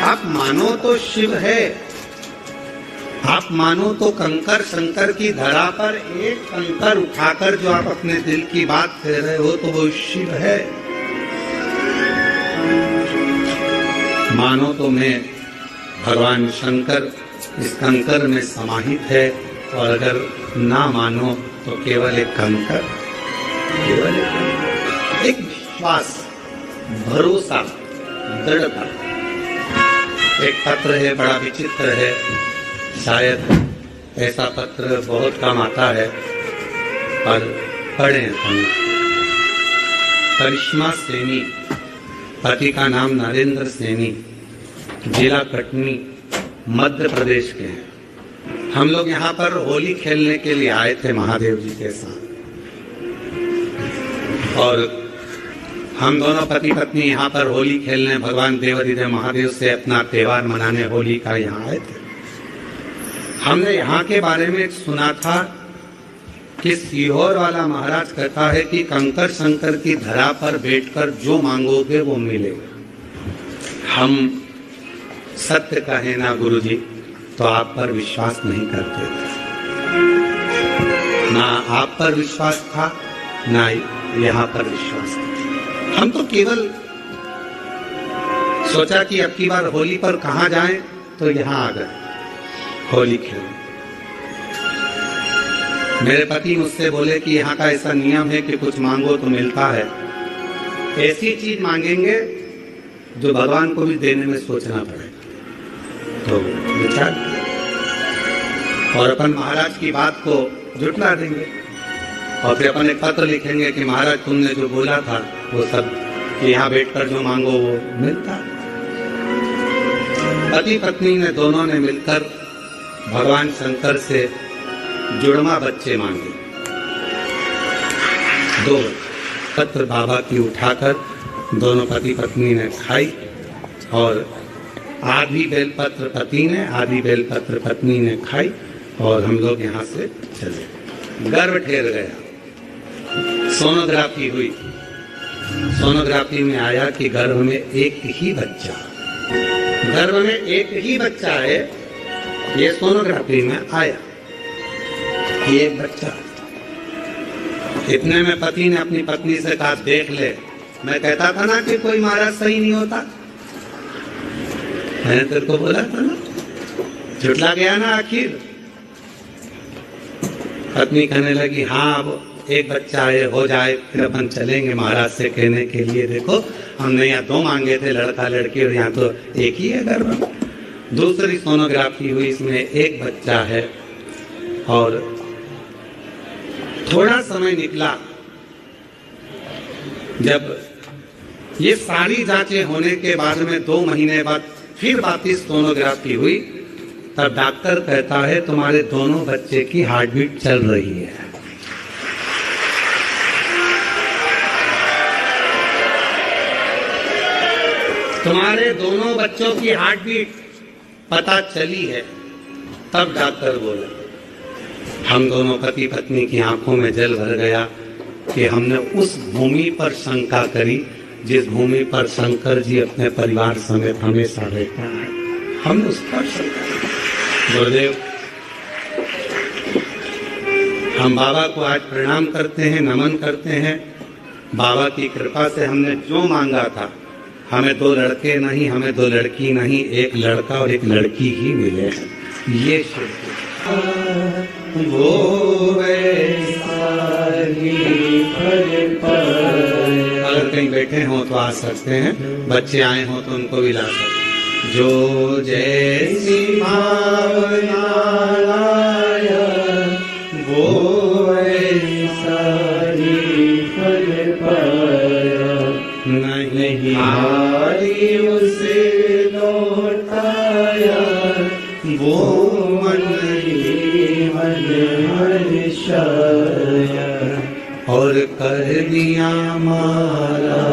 आप मानो तो शिव है, आप मानो तो कंकर शंकर की धरा पर एक कंकर उठाकर जो आप अपने दिल की बात कह रहे हो तो वो शिव है। मानो तो मैं भगवान शंकर इस कंकर में समाहित है, और अगर ना मानो तो केवल एक कंकर, केवल एक विश्वास, भरोसा, दृढ़ता। एक पत्र है, बड़ा विचित्र है, शायद ऐसा पत्र बहुत कम आता है, पर पढ़ें हम। करिश्मा सैनी, पति का नाम नरेंद्र सैनी, जिला कटनी, मध्य प्रदेश के हैं। हम लोग यहाँ पर होली खेलने के लिए आए थे महादेव जी के साथ, और हम दोनों पति पत्नी यहाँ पर होली खेलने भगवान देवाधिदेव महादेव से अपना त्योहार मनाने होली का यहाँ आए थे। हमने यहाँ के बारे में सुना था कि सीहोर वाला महाराज कहता है कि कंकर शंकर की धरा पर बैठकर जो मांगोगे वो मिलेगा। हम सत्य कहें ना गुरुजी तो आप पर विश्वास नहीं करते थे, ना आप पर विश्वास था ना यहाँ पर विश्वास था। हम तो केवल सोचा कि अब की बार होली पर कहाँ जाएं, तो यहाँ आ गए होली खेलने। मेरे पति मुझसे बोले कि यहाँ का ऐसा नियम है कि कुछ मांगो तो मिलता है, ऐसी चीज मांगेंगे जो भगवान को भी देने में सोचना पड़ेगा। तो विचार और अपन महाराज की बात को जुटला देंगे, और फिर अपन एक पत्र लिखेंगे कि महाराज तुमने जो बोला था वो सब, कि यहाँ बैठकर जो मांगो वो मिलता। पति पत्नी ने दोनों ने मिलकर भगवान शंकर से जुड़वा बच्चे मांगे, 2 पत्र बाबा की उठाकर दोनों पति पत्नी ने खाई, और आधी बेलपत्र पति ने, आधी बेलपत्र पत्नी ने खाई, और हम लोग यहाँ से चले। गर्भ ठहर गया, सोनोग्राफी हुई, सोनोग्राफी में आया कि गर्भ में एक ही बच्चा, गर्भ में एक ही बच्चा है, ये सोनोग्राफी में आया ये बच्चा। इतने में पति ने अपनी पत्नी से कहा देख ले, मैं कहता था ना कि कोई महाराज सही नहीं होता, मैंने तेरे को बोला था ना, झुटला गया ना आखिर। पत्नी कहने लगी हाँ अब एक बच्चा है, हो जाए फिर अपन चलेंगे महाराज से कहने के लिए, देखो हमने यहाँ 2 मांगे थे, लड़का लड़की, और यहाँ तो एक ही है गर्भ। दूसरी सोनोग्राफी हुई, इसमें एक बच्चा है, और थोड़ा समय निकला, जब ये सारी जांचें होने के बाद में 2 महीने बाद फिर वापस सोनोग्राफी हुई, तब डॉक्टर कहता है तुम्हारे दोनों बच्चे की हार्ट बीट चल रही है। तुम्हारे दोनों बच्चों की हार्ट बीट पता चली है। तब डॉक्टर बोले, हम दोनों पति पत्नी की आंखों में जल भर गया कि हमने उस भूमि पर शंका करी जिस भूमि पर शंकर जी अपने परिवार समेत हमेशा रहता है, हमने उस पर शंका। गुरुदेव, हम बाबा को आज प्रणाम करते हैं, नमन करते हैं। बाबा की कृपा से हमने जो मांगा था, हमें 2 लड़के नहीं, हमें 2 लड़की नहीं, एक लड़का और एक लड़की ही मिले हैं। ये अगर कहीं बैठे हो तो आ सकते हैं, बच्चे आए हो तो उनको भी ला सकते हैं। जो जैसी भावना लाया वो ऐसा ही फल पाया, नहीं हारी उसे लौटाया, वो मन ही मन हर्षाया, और कर दिया माला